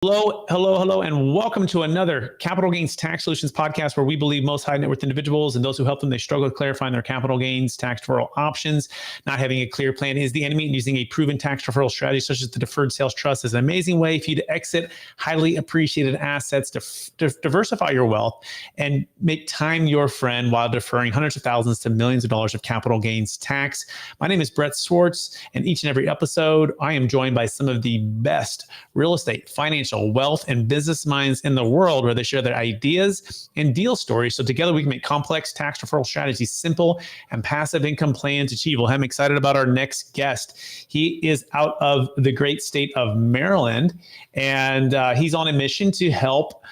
Hello, and welcome to another Capital Gains Tax Solutions podcast, where we believe most high net worth individuals and those who help them, they struggle with clarifying their capital gains tax deferral options. Not having a clear plan is the enemy, and using a proven tax deferral strategy such as the deferred sales trust is an amazing way for you to exit highly appreciated assets, to diversify your wealth, and make time your friend while deferring hundreds of thousands to millions of dollars of capital gains tax. My name is Brett Swartz, and each and every episode, I am joined by some of the best real estate, financial, wealth, and business minds in the world, where they share their ideas and deal stories. So together we can make complex tax deferral strategies simple and passive income plans achievable. I'm excited about our next guest. He is out of the great state of Maryland, and he's on a mission to help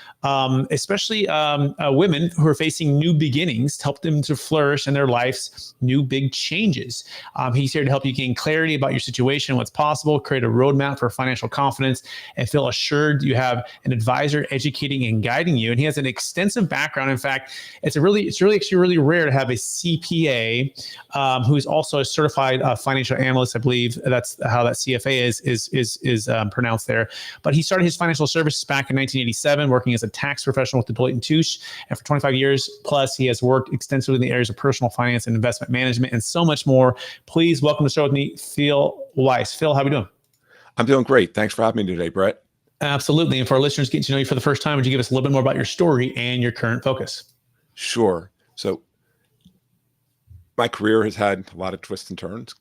especially women who are facing new beginnings, to help them to flourish in their life's new big changes. He's here to help you gain clarity about your situation, what's possible, create a roadmap for financial confidence, and feel assured you have an advisor educating and guiding you. And he has an extensive background. In fact, it's really rare to have a CPA who's also a certified financial analyst. I believe that's how that CFA is pronounced there. But he started his financial services back in 1987, working as a tax professional with Deloitte & Touche. And for 25 years plus, he has worked extensively in the areas of personal finance and investment management and so much more. Please welcome to the show with me, Phil Weiss. Phil, how are we doing? I'm doing great. Thanks for having me today, Brett. Absolutely. And for our listeners getting to know you for the first time, would you give us a little bit more about your story and your current focus? Sure. So my career has had a lot of twists and turns,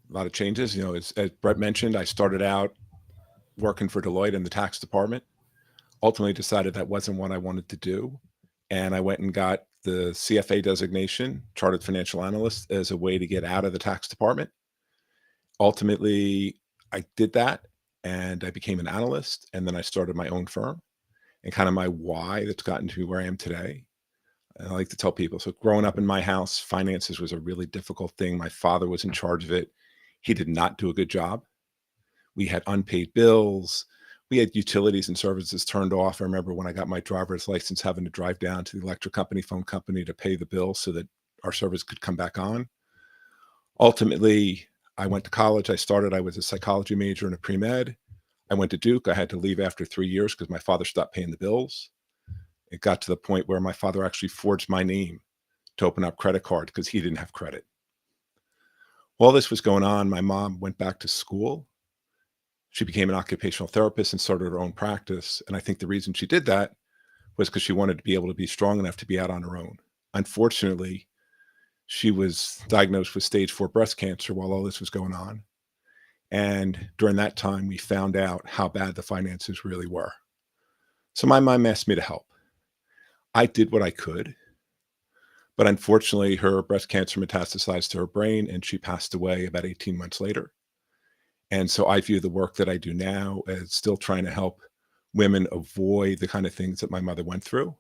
a lot of changes. You know, as Brett mentioned, I started out working for Deloitte in the tax department. Ultimately decided that wasn't what I wanted to do. And I went and got the CFA designation, Chartered Financial Analyst, as a way to get out of the tax department. Ultimately, I did that and I became an analyst, and then I started my own firm, and kind of my why that's gotten to where I am today. And I like to tell people, so growing up in my house, finances was a really difficult thing. My father was in charge of it. He did not do a good job. We had unpaid bills. We had utilities and services turned off. I remember when I got my driver's license, having to drive down to the electric company, phone company to pay the bill so that our service could come back on. Ultimately, I went to college. I was a psychology major and a pre-med. I went to Duke. I had to leave after 3 years because my father stopped paying the bills. It got to the point where my father actually forged my name to open up credit cards because he didn't have credit. While this was going on, my mom went back to school. She became an occupational therapist and started her own practice. And I think the reason she did that was because she wanted to be able to be strong enough to be out on her own. Unfortunately, she was diagnosed with stage 4 breast cancer while all this was going on. And during that time, we found out how bad the finances really were. So my mom asked me to help. I did what I could, but unfortunately, her breast cancer metastasized to her brain and she passed away about 18 months later. And so I view the work that I do now as still trying to help women avoid the kind of things that my mother went through.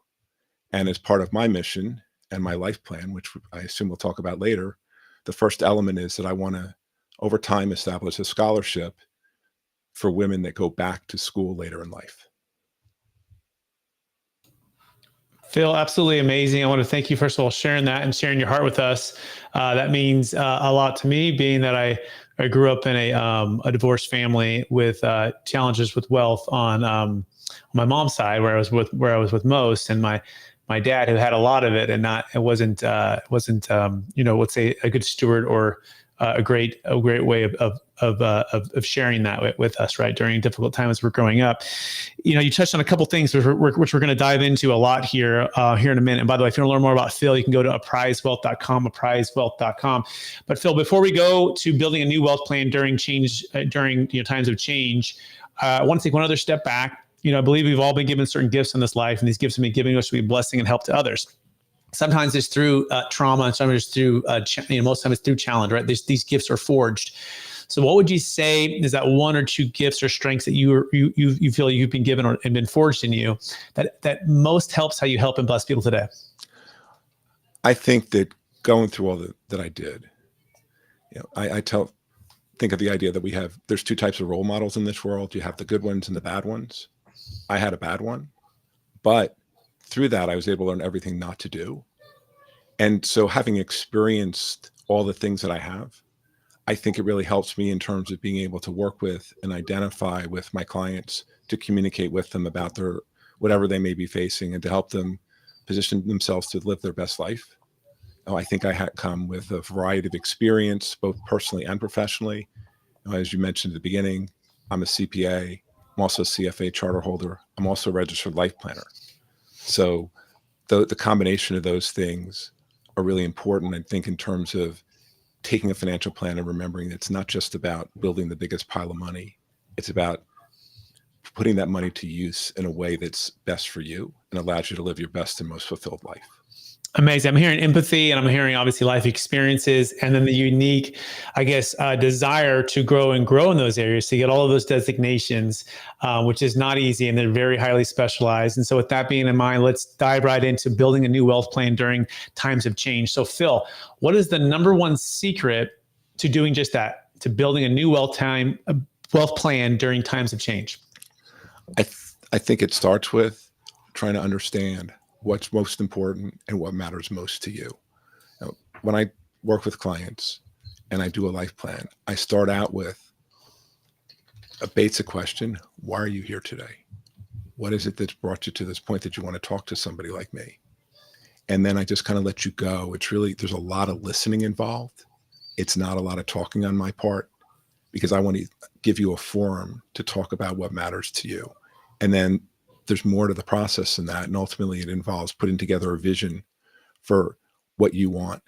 And as part of my mission and my life plan, which I assume we'll talk about later, the first element is that I want to, over time, establish a scholarship for women that go back to school later in life. Phil, absolutely amazing. I want to thank you, first of all, sharing that and sharing your heart with us. That means a lot to me, being that I grew up in a divorced family with challenges with wealth on my mom's side, where I was with most, and my dad, who had a lot of it, and wasn't let's say a good steward or a great way of sharing that with us, right, during difficult times we're growing up. You know, you touched on a couple things which we're going to dive into a lot here in a minute. And by the way, if you want to learn more about Phil, you can go to apprisewealth.com. But Phil, before we go to building a new wealth plan during times of change, I want to take one other step back. You know, I believe we've all been given certain gifts in this life, and these gifts have been given to us to be a blessing and help to others. Sometimes it's through trauma, and sometimes it's through, most times it's through challenge, right? These gifts are forged. So what would you say is that one or two gifts or strengths that you feel you've been given and been forged in you that most helps how you help and bless people today? I think that going through all that I did, I think of the idea that there's two types of role models in this world. You have the good ones and the bad ones. I had a bad one, but through that, I was able to learn everything not to do. And so having experienced all the things that I have, I think it really helps me in terms of being able to work with and identify with my clients to communicate with them about their whatever they may be facing and to help them position themselves to live their best life. I think I had come with a variety of experience, both personally and professionally. As you mentioned at the beginning, I'm a CPA. I'm also a CFA charter holder. I'm also a registered life planner. So the combination of those things are really important, I think, in terms of taking a financial plan and remembering that it's not just about building the biggest pile of money. It's about putting that money to use in a way that's best for you and allows you to live your best and most fulfilled life. Amazing. I'm hearing empathy, and I'm hearing obviously life experiences, and then the unique, I guess, desire to grow in those areas to get all of those designations, which is not easy, and they're very highly specialized. And so with that being in mind, let's dive right into building a new wealth plan during times of change. So Phil, what is the number one secret to doing just that, to building a new wealth plan during times of change? I think it starts with trying to understand what's most important and what matters most to you. Now, when I work with clients and I do a life plan, I start out with a basic question. Why are you here today? What is it that's brought you to this point that you want to talk to somebody like me? And then I just kind of let you go. It's really, there's a lot of listening involved. It's not a lot of talking on my part, because I want to give you a forum to talk about what matters to you. And then there's more to the process than that. And ultimately it involves putting together a vision for what you want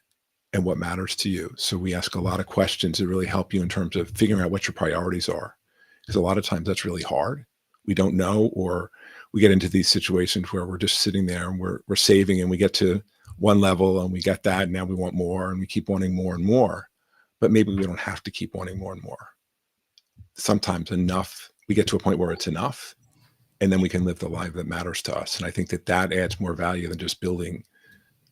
and what matters to you. So we ask a lot of questions that really help you in terms of figuring out what your priorities are. Because a lot of times that's really hard. We don't know, or we get into these situations where we're just sitting there and we're saving, and we get to one level and we get that, and now we want more, and we keep wanting more and more. But maybe we don't have to keep wanting more and more. Sometimes enough, we get to a point where it's enough, and then we can live the life that matters to us. And I think that that adds more value than just building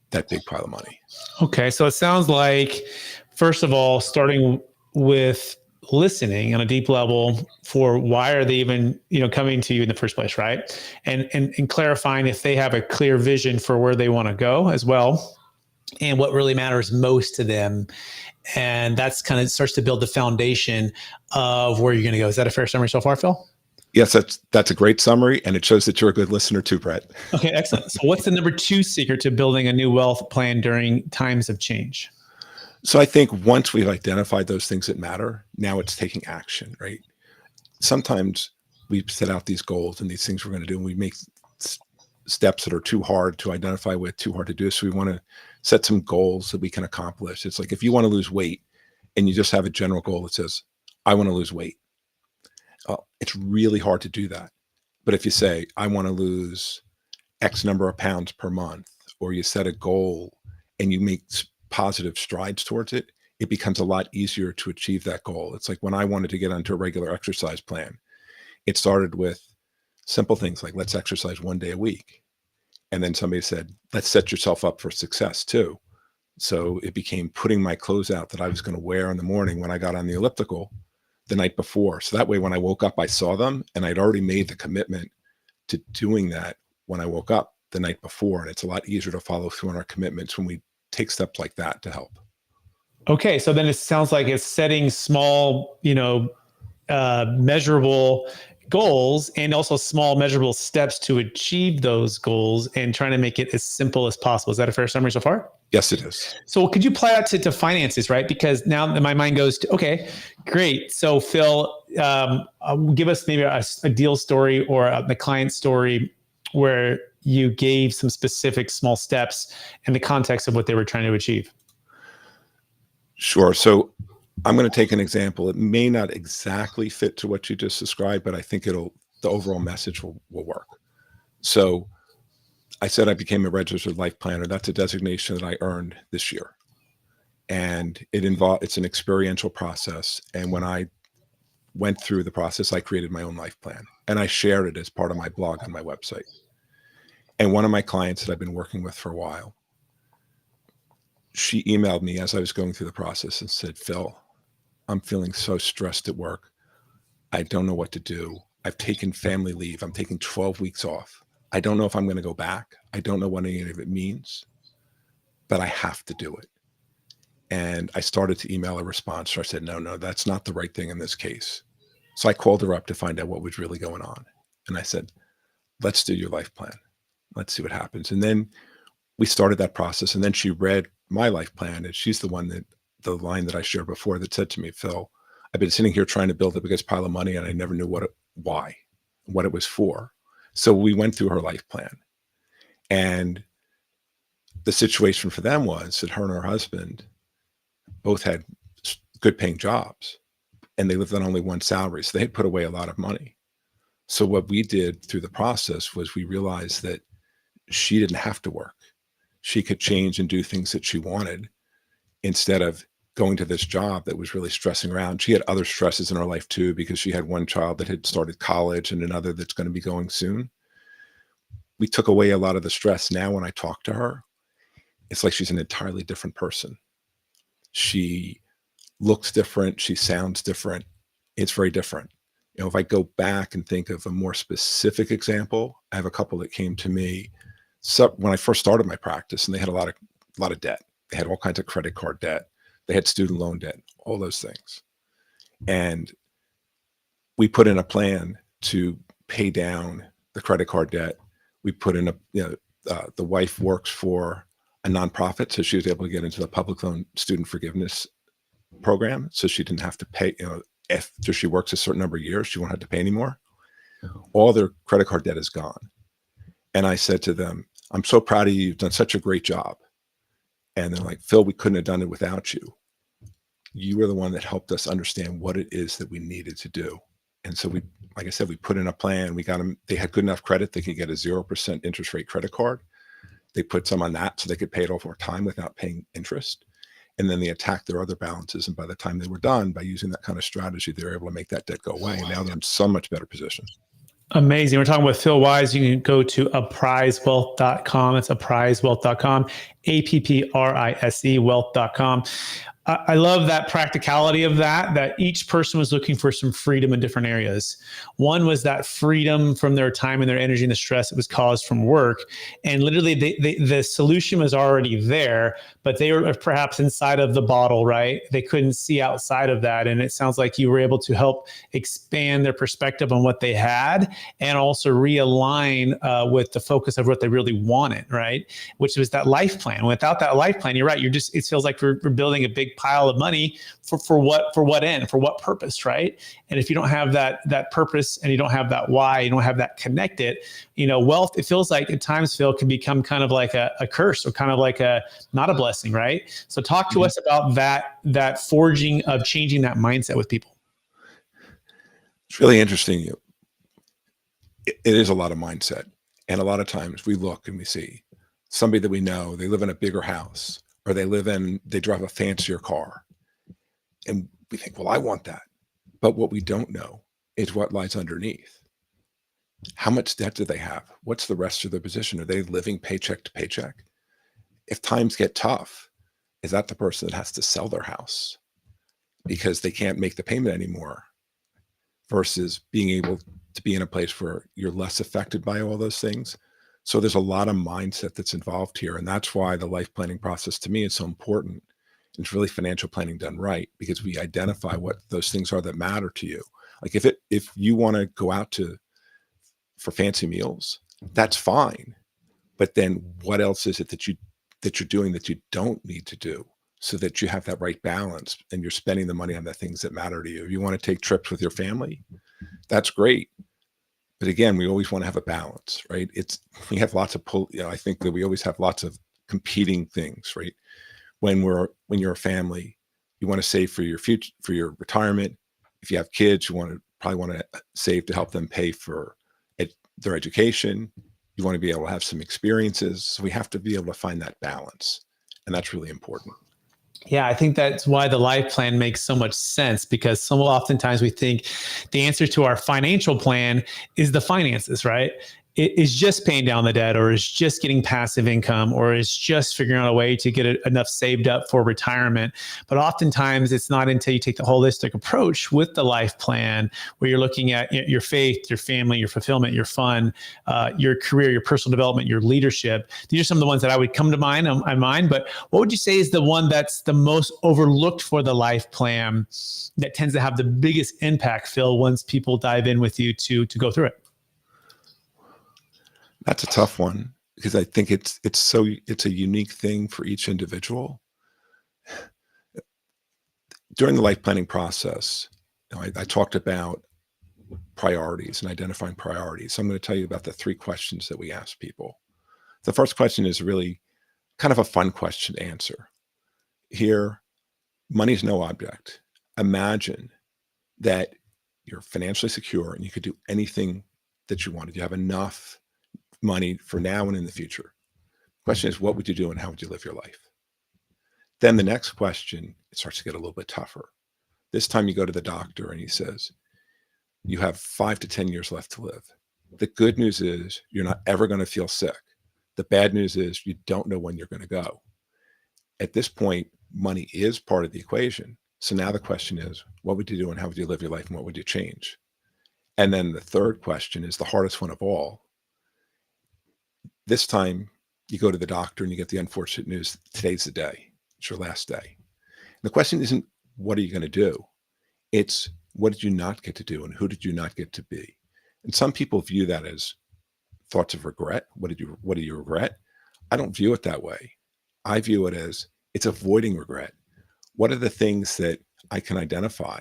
that big pile of money. Okay. So it sounds like, first of all, starting with listening on a deep level for why are they even, coming to you in the first place, right? And clarifying if they have a clear vision for where they want to go as well, and what really matters most to them. And that's kind of starts to build the foundation of where you're going to go. Is that a fair summary so far, Phil? Yes, that's a great summary, and it shows that you're a good listener too, Brett. Okay, excellent. So what's the number two secret to building a new wealth plan during times of change? So I think once we've identified those things that matter, now it's taking action, right? Sometimes we set out these goals and these things we're going to do, and we make steps that are too hard to identify with, too hard to do. So we want to set some goals that we can accomplish. It's like if you want to lose weight and you just have a general goal that says, I want to lose weight. It's really hard to do that. But if you say, I want to lose X number of pounds per month, or you set a goal and you make positive strides towards it, it becomes a lot easier to achieve that goal. It's like when I wanted to get onto a regular exercise plan, it started with simple things like, let's exercise 1 day a week. And then somebody said, let's set yourself up for success too. So it became putting my clothes out that I was going to wear in the morning when I got on the elliptical the night before. So that way, when I woke up, I saw them, and I'd already made the commitment to doing that when I woke up the night before. And it's a lot easier to follow through on our commitments when we take steps like that to help. Okay. So then it sounds like it's setting small, measurable goals, and also small measurable steps to achieve those goals, and trying to make it as simple as possible. Is that a fair summary so far? Yes, it is. So could you apply that to finances, right? Because now my mind goes to, okay, great. So Phil, give us maybe a deal story or the client story where you gave some specific small steps in the context of what they were trying to achieve. Sure. So I'm going to take an example. It may not exactly fit to what you just described, but I think the overall message will work. So I said I became a registered life planner. That's a designation that I earned this year. And it's an experiential process. And when I went through the process, I created my own life plan, and I shared it as part of my blog on my website. And one of my clients that I've been working with for a while, she emailed me as I was going through the process and said, Phil, I'm feeling so stressed at work. I don't know what to do. I've taken family leave. I'm taking 12 weeks off. I don't know if I'm going to go back. I don't know what any of it means, but I have to do it. And I started to email a response. So I said, no, that's not the right thing in this case. So I called her up to find out what was really going on. And I said, let's do your life plan. Let's see what happens. And then we started that process. And then she read my life plan. And she's the line that I shared before that said to me, Phil, I've been sitting here trying to build the biggest pile of money and I never knew why, what it was for. So we went through her life plan. And the situation for them was that her and her husband both had good paying jobs and they lived on only one salary. So they had put away a lot of money. So what we did through the process was we realized that she didn't have to work. She could change and do things that she wanted instead of going to this job that was really stressing her out. She had other stresses in her life too, because she had one child that had started college and another that's going to be going soon. We took away a lot of the stress. Now when I talk to her, it's like she's an entirely different person. She looks different. She sounds different. It's very different. You know, if I go back and think of a more specific example, I have a couple that came to me when I first started my practice, and they had a lot of debt. They had all kinds of credit card debt. They had student loan debt, all those things. And we put in a plan to pay down the credit card debt. We put in the wife works for a nonprofit, so she was able to get into the public loan student forgiveness program. So she didn't have to pay, after she works a certain number of years, she won't have to pay anymore. All their credit card debt is gone. And I said to them, I'm so proud of you. You've done such a great job. And they're like, Phil, we couldn't have done it without you. You were the one that helped us understand what it is that we needed to do. And so we, like I said, we put in a plan. We got them, they had good enough credit. They could get a 0% interest rate credit card. They put some on that so they could pay it over time without paying interest. And then they attacked their other balances. And by the time they were done, by using that kind of strategy, they were able to make that debt go away. And now they're in so much better position. Amazing. We're talking with Phil Weiss. You can go to apprisewealth.com. It's apprisewealth.com, APPRISE wealth.com. I love that practicality of that each person was looking for some freedom in different areas. One was that freedom from their time and their energy and the stress that was caused from work. And literally the solution was already there, but they were perhaps inside of the bottle, right? They couldn't see outside of that. And it sounds like you were able to help expand their perspective on what they had and also realign with the focus of what they really wanted, right? Which was that life plan. Without that life plan, you're right. It feels like we're building a big pile of money for what end, for what purpose, right? And if you don't have that purpose and you don't have that why, you don't have that connected, wealth, it feels like at times, Phil, can become kind of like a curse or kind of like not a blessing, right? So talk to us about that forging of changing that mindset with people. It's really interesting. It is a lot of mindset. And a lot of times we look and we see somebody that we know, they live in a bigger house, or they drive a fancier car. And we think, well, I want that. But what we don't know is what lies underneath. How much debt do they have? What's the rest of their position? Are they living paycheck to paycheck? If times get tough, is that the person that has to sell their house because they can't make the payment anymore, versus being able to be in a place where you're less affected by all those things? So there's a lot of mindset that's involved here. And that's why the life planning process to me is so important. It's really financial planning done right, because we identify what those things are that matter to you. Like if you want to go out for fancy meals, that's fine. But then what else is it that you're doing that you don't need to do, so that you have that right balance and you're spending the money on the things that matter to you? If you want to take trips with your family, that's great. But again, we always want to have a balance, right? We have lots of I think that we always have lots of competing things, right? When you're a family, you want to save for your future, for your retirement. If you have kids, you probably want to save to help them pay for their education. You want to be able to have some experiences. So we have to be able to find that balance. And that's really important. Yeah, I think that's why the life plan makes so much sense, because so oftentimes we think the answer to our financial plan is the finances, right? It is just paying down the debt, or is just getting passive income, or is just figuring out a way to get enough saved up for retirement. But oftentimes it's not until you take the holistic approach with the life plan, where you're looking at your faith, your family, your fulfillment, your fun, your career, your personal development, your leadership. These are some of the ones that I would come to mind on mine. But what would you say is the one that's the most overlooked for the life plan, that tends to have the biggest impact, Phil, once people dive in with you to go through it? That's a tough one because I think it's a unique thing for each individual. During the life planning process, I talked about priorities and identifying priorities. So I'm going to tell you about the 3 questions that we ask people. The first question is really kind of a fun question to answer. Here, money's no object. Imagine that you're financially secure and you could do anything that you wanted. You have enough money for now and in the future. The question is, what would you do and how would you live your life? Then the next question, it starts to get a little bit tougher. This time you go to the doctor and he says, you have 5 to 10 years left to live. The good news is you're not ever going to feel sick. The bad news is you don't know when you're going to go. At this point, money is part of the equation. So now the question is, what would you do and how would you live your life and what would you change? And then the third question is the hardest one of all. This time you go to the doctor and you get the unfortunate news, today's the day. It's your last day. And the question isn't, what are you going to do? It's, what did you not get to do and who did you not get to be? And some people view that as thoughts of regret. What do you regret? I don't view it that way. I view it as it's avoiding regret. What are the things that I can identify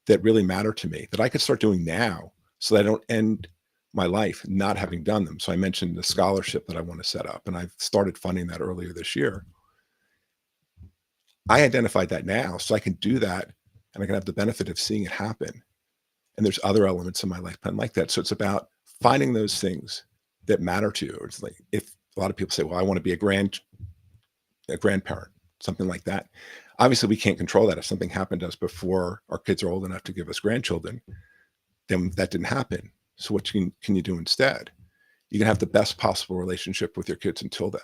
that really matter to me that I could start doing now so that I don't end my life not having done them? So I mentioned the scholarship that I want to set up, and I've started funding that earlier this year. I identified that now so I can do that and I can have the benefit of seeing it happen. And there's other elements in my life plan like that. So it's about finding those things that matter to you. It's like, if a lot of people say, well, I want to be a grandparent, something like that. Obviously we can't control that. If something happened to us before our kids are old enough to give us grandchildren, then that didn't happen. So what can you do instead? You can have the best possible relationship with your kids until then.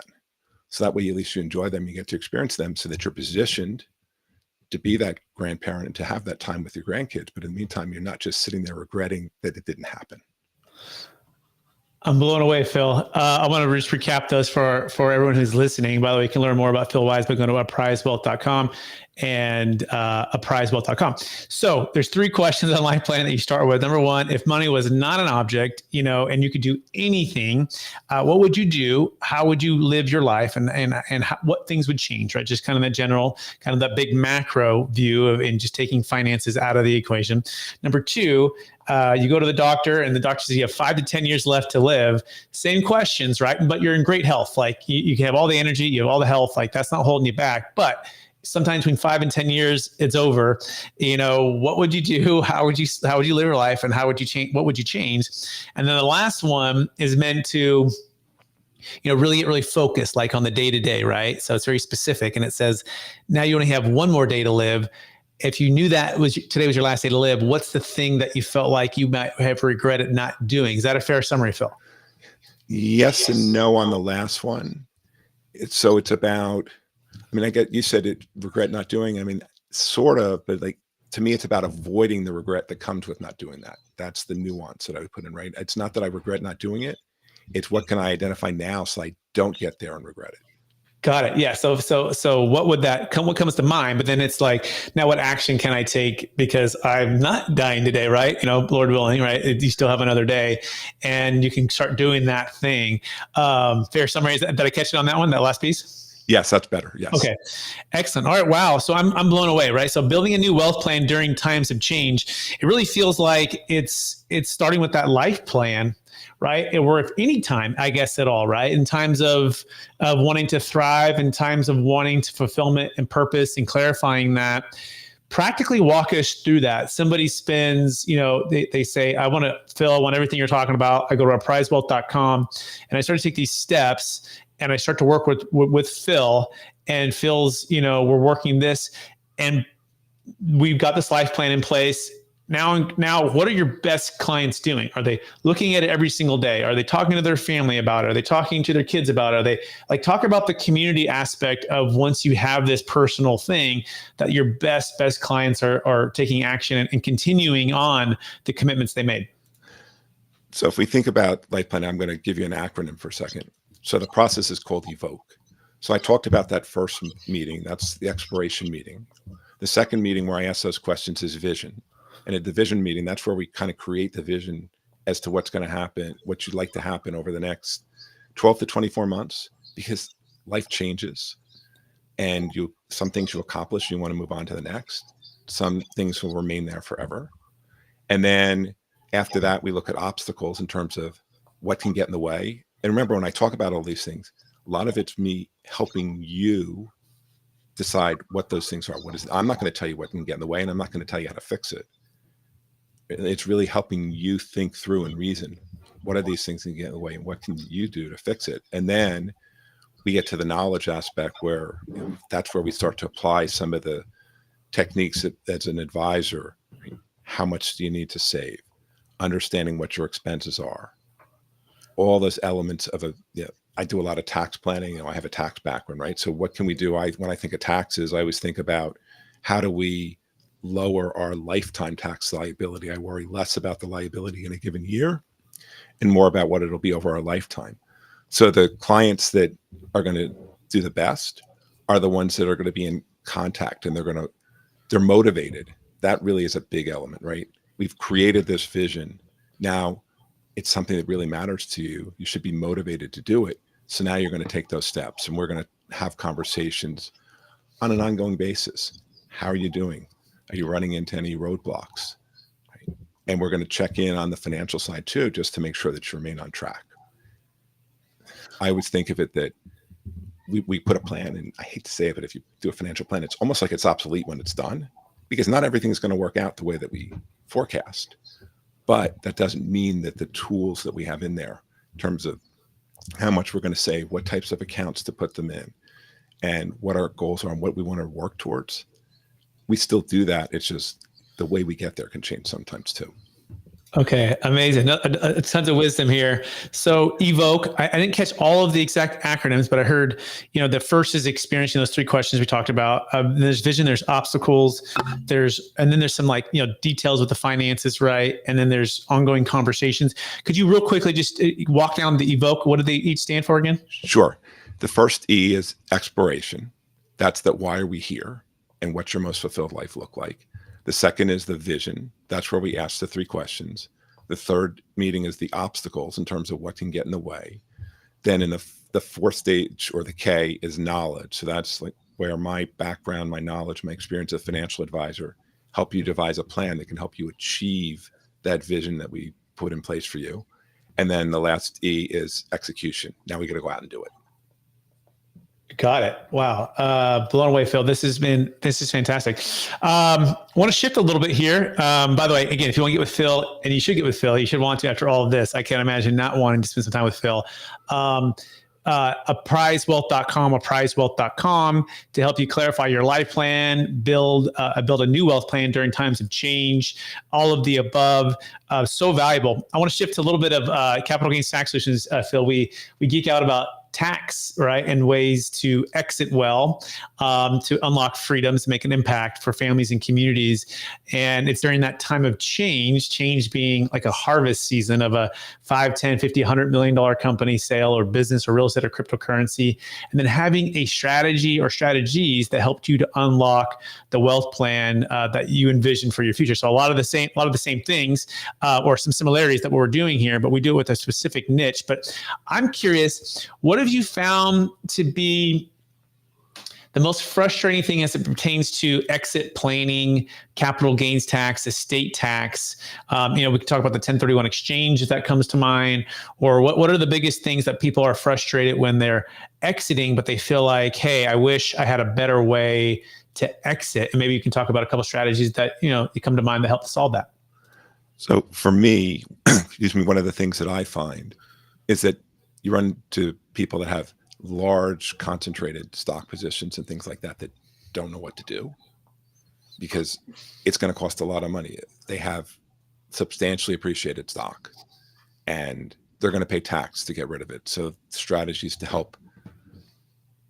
So that way, at least you enjoy them, you get to experience them so that you're positioned to be that grandparent and to have that time with your grandkids. But in the meantime, you're not just sitting there regretting that it didn't happen. I'm blown away, Phil. I want to just recap those for everyone who's listening. By the way, you can learn more about Phil Weiss by going to apprisewealth.com and apprisewealth.com. So there's 3 questions on life planning that you start with. Number 1, if money was not an object, and you could do anything, what would you do? How would you live your life? And what things would change, right? Just kind of that general, kind of that big macro view of, and just taking finances out of the equation. Number 2, you go to the doctor and the doctor says you have 5 to 10 years left to live. Same questions, right? But you're in great health. Like you have all the energy, you have all the health, like that's not holding you back. But sometimes between 5 and 10 years, it's over. What would you do? How would you live your life? And how would you change? What would you change? And then the last one is meant to, really get really focused, like on the day to day, right? So it's very specific. And it says, now you only have 1 more day to live. If you knew that today was your last day to live, what's the thing that you felt like you might have regretted not doing? Is that a fair summary, Phil? Yes and no on the last one. It's about, you said it, regret not doing. Sort of, but like, to me, it's about avoiding the regret that comes with not doing that. That's the nuance that I would put in, right? It's not that I regret not doing it. It's what can I identify now so I don't get there and regret it. Got it. Yeah. So what would that come? What comes to mind? But then it's like, now what action can I take because I'm not dying today, right? Lord willing, right? You still have another day, and you can start doing that thing. Fair summary. Did I catch it on that one? That last piece? Yes, that's better. Yes. Okay. Excellent. All right. Wow. So I'm blown away, right? So building a new wealth plan during times of change, it really feels like it's starting with that life plan, right? Or if any time, I guess, at all, right? In times of wanting to thrive, in times of wanting to fulfillment and purpose and clarifying that, practically walk us through that. Somebody spends, they say, I want everything you're talking about. I go to apprisewealth.com and I start to take these steps and I start to work with Phil, and Phil's, we're working this, and we've got this life plan in place. Now, what are your best clients doing? Are they looking at it every single day? Are they talking to their family about it? Are they talking to their kids about it? Are they talk about the community aspect of, once you have this personal thing, that your best clients are taking action and continuing on the commitments they made? So if we think about life plan, I'm going to give you an acronym for a second. So the process is called EVOKE. So I talked about that first meeting. That's the exploration meeting. The second meeting where I ask those questions is vision. And at the vision meeting, that's where we kind of create the vision as to what's going to happen, what you'd like to happen over the next 12 to 24 months, because life changes and some things you accomplish, you want to move on to the next. Some things will remain there forever. And then after that, we look at obstacles in terms of what can get in the way. And remember, when I talk about all these things, a lot of it's me helping you decide what those things are. I'm not going to tell you what can get in the way, and I'm not going to tell you how to fix it. It's really helping you think through and reason. What are these things that can get in the way, and what can you do to fix it? And then we get to the knowledge aspect where that's where we start to apply some of the techniques as an advisor. Right? How much do you need to save? Understanding what your expenses are. All those elements of I do a lot of tax planning. I have a tax background, right? So what can we do? When I think of taxes, I always think about how do we lower our lifetime tax liability. I worry less about the liability in a given year and more about what it'll be over our lifetime. So the clients that are going to do the best are the ones that are going to be in contact, and they're motivated. That really is a big element, right? We've created this vision. Now it's something that really matters to you. You should be motivated to do it. So now you're going to take those steps, and we're going to have conversations on an ongoing basis. How are you doing? Are you running into any roadblocks? Right? And we're going to check in on the financial side too, just to make sure that you remain on track. I always think of it that we put a plan, and I hate to say it, but if you do a financial plan, it's almost like it's obsolete when it's done, because not everything's going to work out the way that we forecast. But that doesn't mean that the tools that we have in there, in terms of how much we're going to save, what types of accounts to put them in, and what our goals are and what we want to work towards, we still do that. It's just the way we get there can change sometimes too. Okay, amazing. Tons of wisdom here. So evoke, I didn't catch all of the exact acronyms, but I heard, the first is experiencing those three questions we talked about. There's vision, there's obstacles, and then there's some details with the finances, right? And then there's ongoing conversations. Could you real quickly just walk down the evoke? What do they each stand for again? Sure. The first E is exploration. That's why are we here, and what's your most fulfilled life look like? The second is the vision. That's where we ask the three questions. The third meeting is the obstacles in terms of what can get in the way. Then in the fourth stage, or the K, is knowledge. So that's where my background, my knowledge, my experience as a financial advisor help you devise a plan that can help you achieve that vision that we put in place for you. And then the last E is execution. Now we got to go out and do it. Got it. Wow. Blown away, Phil. This is fantastic. I want to shift a little bit here. By the way, again, if you want to get with Phil, and you should get with Phil, you should want to after all of this. I can't imagine not wanting to spend some time with Phil. Apprisewealth.com to help you clarify your life plan, build a new wealth plan during times of change, all of the above. So valuable. I want to shift to a little bit of capital gains tax solutions, Phil. We geek out about tax, right, and ways to exit well, to unlock freedoms, make an impact for families and communities. And it's during that time of change being like a harvest season of a 5, 10, 50, $100 million company sale or business or real estate or cryptocurrency, and then having a strategy or strategies that helped you to unlock the wealth plan that you envision for your future. So a lot of the same things, or some similarities that we're doing here, but we do it with a specific niche. But I'm curious, what have you found to be the most frustrating thing as it pertains to exit planning, capital gains tax, estate tax? We can talk about the 1031 exchange if that comes to mind, or what are the biggest things that people are frustrated when they're exiting, but they feel like, hey, I wish I had a better way to exit. And maybe you can talk about a couple of strategies that, you come to mind that help solve that. So for me, one of the things that I find is that you run to people that have large concentrated stock positions and things like that don't know what to do, because it's going to cost a lot of money. They have substantially appreciated stock, and they're going to pay tax to get rid of it. So strategies to help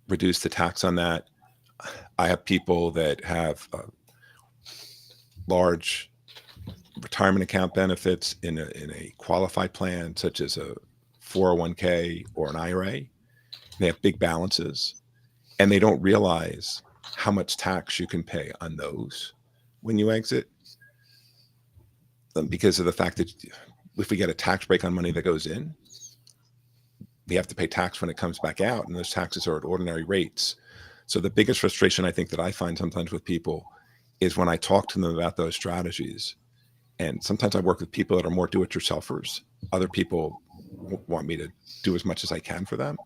reduce the tax on that. I have people that have large retirement account benefits in a qualified plan, such as a 401k or an IRA. They have big balances, and they don't realize how much tax you can pay on those when you exit, because of the fact that if we get a tax break on money that goes in, we have to pay tax when it comes back out, and those taxes are at ordinary rates. So the biggest frustration I think that I find sometimes with people is when I talk to them about those strategies. And sometimes I work with people that are more do-it-yourselfers. Other people want me to do as much as I can for them.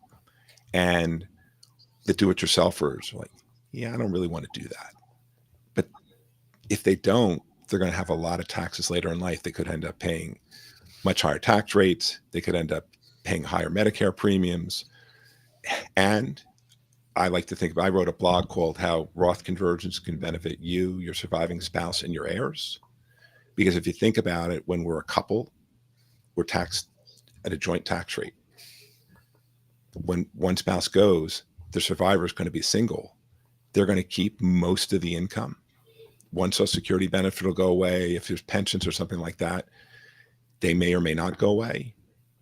And the do-it-yourselfers are like, yeah, I don't really want to do that. But if they don't, they're going to have a lot of taxes later in life. They could end up paying much higher tax rates. They could end up paying higher Medicare premiums. And I like to think I wrote a blog called How Roth Conversions Can Benefit You, Your Surviving Spouse, and Your Heirs. Because if you think about it, when we're a couple, we're taxed at a joint tax rate. When one spouse goes, the survivor is going to be single. They're going to keep most of the income. One Social Security benefit will go away. If there's pensions or something like that, they may or may not go away.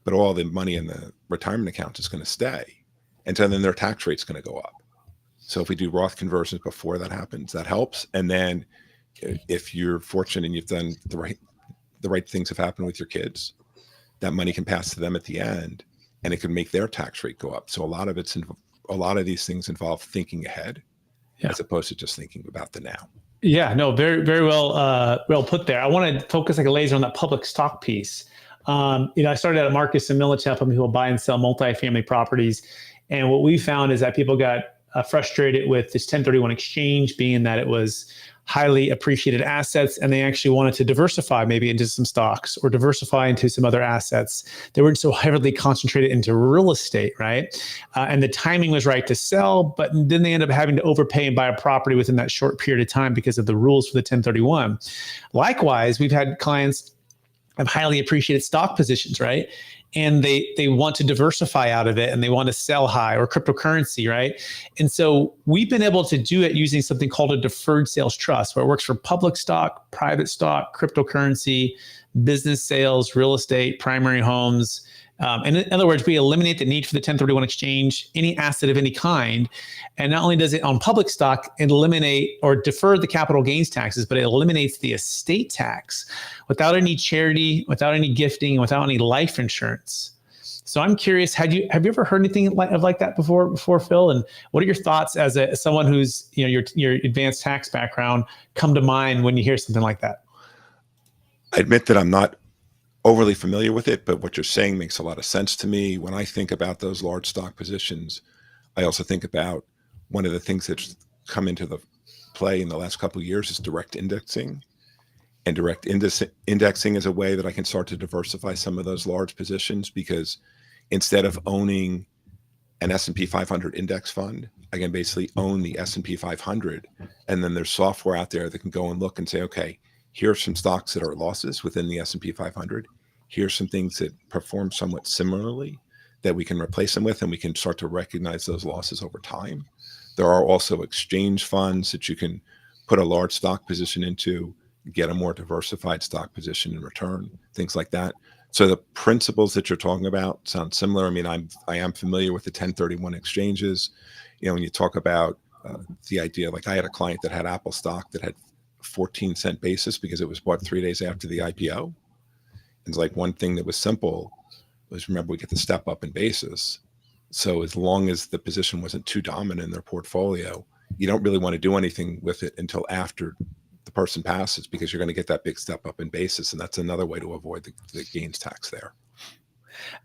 But all the money in the retirement account is going to stay. And so then their tax rate's going to go up. So if we do Roth conversions before that happens, that helps. And then if you're fortunate and you've done the right things have happened with your kids, that money can pass to them at the end, and it can make their tax rate go up. So a lot of these things involve thinking ahead, as opposed to just thinking about the now. Yeah, no, very, very well put there. I want to focus like a laser on that public stock piece. I started out at Marcus and Millichap, who will buy and sell multifamily properties. And what we found is that people got frustrated with this 1031 exchange, being that it was highly appreciated assets, and they actually wanted to diversify maybe into some stocks or diversify into some other assets. They weren't so heavily concentrated into real estate, right? And the timing was right to sell, but then they end up having to overpay and buy a property within that short period of time because of the rules for the 1031. Likewise, we've had clients have highly appreciated stock positions, right? And they want to diversify out of it, and they want to sell high, or cryptocurrency, right? And so we've been able to do it using something called a deferred sales trust, where it works for public stock, private stock, cryptocurrency, business sales, real estate, primary homes. And in other words, we eliminate the need for the 1031 exchange, any asset of any kind. And not only does it on public stock eliminate or defer the capital gains taxes, but it eliminates the estate tax without any charity, without any gifting, without any life insurance. So I'm curious, have you ever heard anything like that before, Phil? And what are your thoughts as someone who's, your advanced tax background come to mind when you hear something like that? I admit that I'm not overly familiar with it, but what you're saying makes a lot of sense to me. When I think about those large stock positions, I also think about one of the things that's come into the play in the last couple of years is direct indexing. And direct indexing is a way that I can start to diversify some of those large positions, because instead of owning an S&P 500 index fund, I can basically own the S&P 500. And then there's software out there that can go and look and say, okay, here are some stocks that are losses within the S&P 500. Here's some things that perform somewhat similarly that we can replace them with, and we can start to recognize those losses over time. There are also exchange funds that you can put a large stock position into, get a more diversified stock position in return, things like that. So the principles that you're talking about sound similar. I mean, I am familiar with the 1031 exchanges. When you talk about the idea, like I had a client that had Apple stock that had 14-cent basis because it was bought 3 days after the IPO. And it's like one thing that was simple was, remember, we get the step up in basis. So as long as the position wasn't too dominant in their portfolio, you don't really want to do anything with it until after the person passes, because you're going to get that big step up in basis. And that's another way to avoid the gains tax there.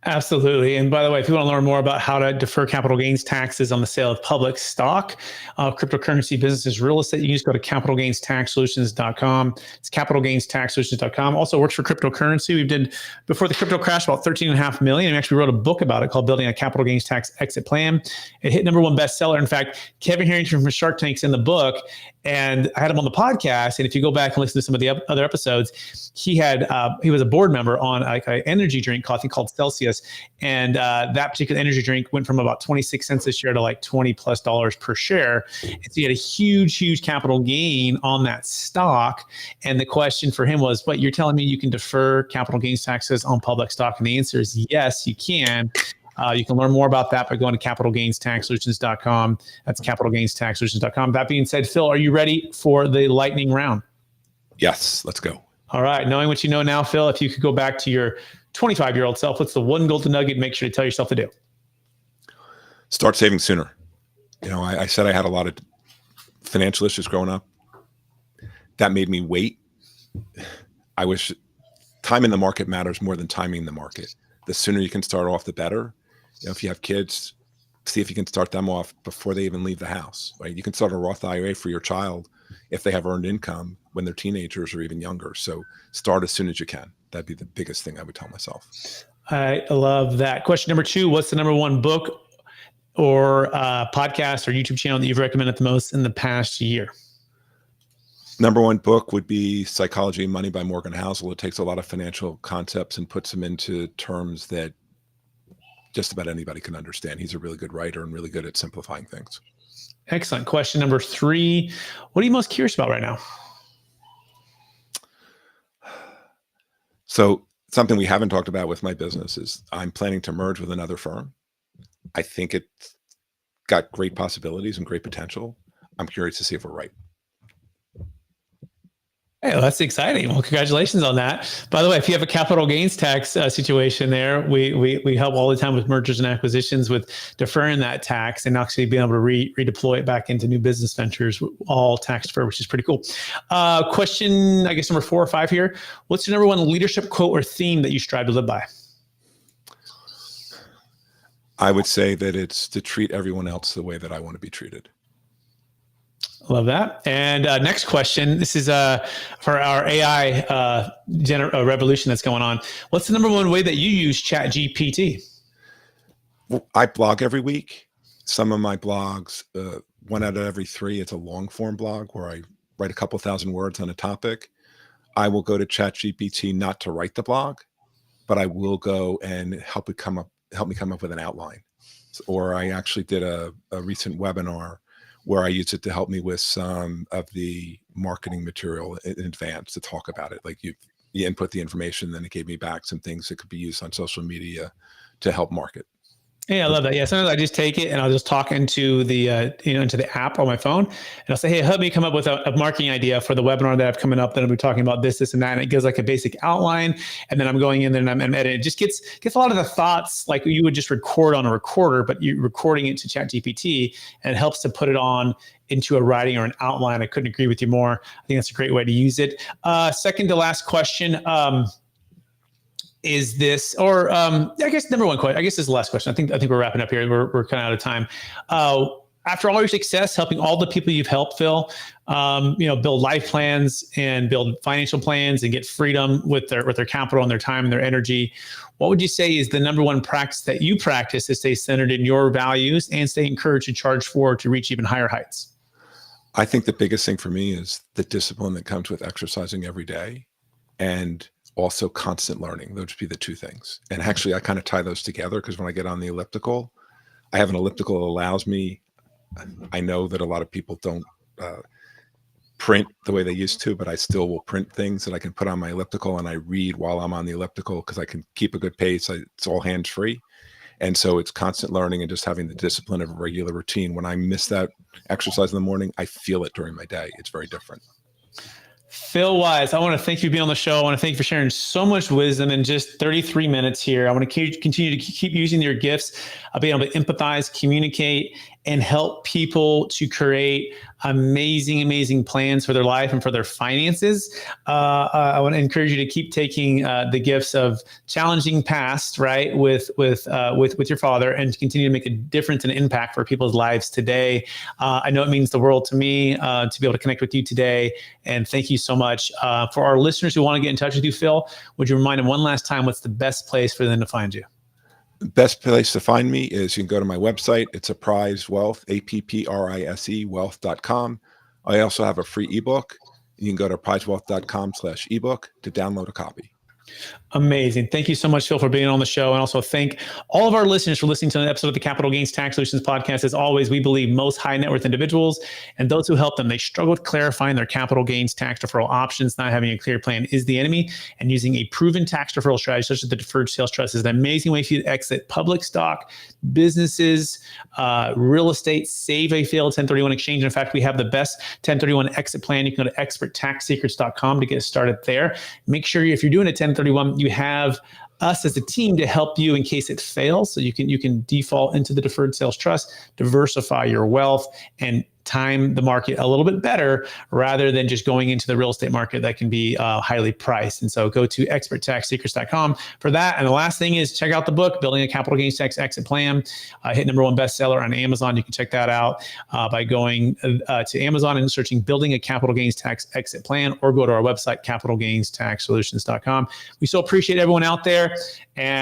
Absolutely. And by the way, if you want to learn more about how to defer capital gains taxes on the sale of public stock, cryptocurrency, businesses, real estate, you can just go to capitalgainstaxsolutions.com. It's capitalgainstaxsolutions.com. Also works for cryptocurrency. We did, before the crypto crash, about $13.5 million. We actually wrote a book about it called Building a Capital Gains Tax Exit Plan. It hit #1 bestseller. In fact, Kevin Harrington from Shark Tank's in the book, and I had him on the podcast. And if you go back and listen to some of the other episodes, he was a board member on an energy drink called Celsius. And that particular energy drink went from about 26 cents a share to like $20+ per share. And so he had a huge capital gain on that stock. And the question for him was, what, you're telling me you can defer capital gains taxes on public stock? And the answer is yes, you can. You can learn more about that by going to capitalgainstaxsolutions.com. That's capitalgainstaxsolutions.com. That being said, Phil, are you ready for the lightning round? Yes, let's go. All right. Knowing what you know now, Phil, if you could go back to your 25-year-old self, what's the one golden nugget make sure to tell yourself to do? Start saving sooner. I said I had a lot of financial issues growing up. That made me wait. I wish time in the market matters more than timing the market. The sooner you can start off, the better. If you have kids, see if you can start them off before they even leave the house, right? You can start a Roth IRA for your child if they have earned income when they're teenagers or even younger. So start as soon as you can. That'd be the biggest thing I would tell myself. I love that. Question number 2, what's the number one book or podcast or YouTube channel that you've recommended the most in the past year? Number one book would be Psychology and Money by Morgan Housel. It takes a lot of financial concepts and puts them into terms that just about anybody can understand. He's a really good writer and really good at simplifying things. Excellent. Question number 3, what are you most curious about right now? So something we haven't talked about with my business is I'm planning to merge with another firm. I think it's got great possibilities and great potential. I'm curious to see if we're right. Hey, well, that's exciting. Well, congratulations on that. By the way, if you have a capital gains tax situation there, we help all the time with mergers and acquisitions with deferring that tax and actually being able to redeploy it back into new business ventures, all tax deferred, which is pretty cool. Question, I guess, number 4 or 5 here. What's your number one leadership quote or theme that you strive to live by? I would say that it's to treat everyone else the way that I want to be treated. Love that. And next question. This is for our AI revolution that's going on. What's the number one way that you use ChatGPT? Well, I blog every week. Some of my blogs, 1 out of every 3, it's a long form blog where I write a couple thousand words on a topic. I will go to ChatGPT not to write the blog, but I will go and help me come up with an outline. Or I actually did a recent webinar where I used it to help me with some of the marketing material in advance to talk about it. Like you input the information, then it gave me back some things that could be used on social media to help market. Yeah, I love that. Yeah, sometimes I just take it and I'll just talk into the into the app on my phone, and I'll say, "Hey, help me come up with a marketing idea for the webinar that I have coming up. That I'll be talking about this, and that." And it gives like a basic outline, and then I'm going in there and I'm editing. It just gets a lot of the thoughts like you would just record on a recorder, but you're recording it to ChatGPT, and it helps to put it on into a writing or an outline. I couldn't agree with you more. I think that's a great way to use it. Second to last question. Is this, or I guess number one question, I guess this is the last question. I think we're wrapping up here. We're kind of out of time. After all your success, helping all the people you've helped, Phil, build life plans and build financial plans and get freedom with their capital and their time and their energy, what would you say is the number one practice that you practice to stay centered in your values and stay encouraged to charge forward to reach even higher heights? I think the biggest thing for me is the discipline that comes with exercising every day, and also constant learning. Those would be the 2 things. And actually, I kind of tie those together because when I get on the elliptical, I have an elliptical that allows me, I know that a lot of people don't print the way they used to, but I still will print things that I can put on my elliptical and I read while I'm on the elliptical because I can keep a good pace. It's all hands free. And so it's constant learning and just having the discipline of a regular routine. When I miss that exercise in the morning, I feel it during my day. It's very different. Phil Weiss, I want to thank you for being on the show. I want to thank you for sharing so much wisdom in just 33 minutes here. I want to continue to keep using your gifts, being able to empathize, communicate, and help people to create amazing plans for their life and for their finances. I want to encourage you to keep taking the gifts of challenging past, right, with your father, and to continue to make a difference and impact for people's lives today. I know it means the world to me to be able to connect with you today, and thank you so much. For our listeners who want to get in touch with you, Phil, would you remind them one last time what's the best place for them to find you? The best place to find me is you can go to my website. It's Apprise Wealth, APPRISE wealth.com. I also have a free ebook. You can go to apprisewealth.com/ebook to download a copy. Amazing. Thank you so much, Phil, for being on the show. And also thank all of our listeners for listening to an episode of the Capital Gains Tax Solutions podcast. As always, we believe most high net worth individuals and those who help them, they struggle with clarifying their capital gains tax deferral options. Not having a clear plan is the enemy, and using a proven tax deferral strategy, such as the deferred sales trust, is an amazing way for you to exit public stock, businesses, real estate, save a failed 1031 exchange. In fact, we have the best 1031 exit plan. You can go to experttaxsecrets.com to get started there. Make sure if you're doing a 1031, you have us as a team to help you in case it fails. So you can default into the deferred sales trust, diversify your wealth, and time the market a little bit better rather than just going into the real estate market that can be highly priced. And so go to experttaxsecrets.com for that. And the last thing is check out the book, Building a Capital Gains Tax Exit Plan. Hit #1 bestseller on Amazon. You can check that out by going to Amazon and searching Building a Capital Gains Tax Exit Plan, or go to our website, capitalgainstaxsolutions.com. We so appreciate everyone out there. And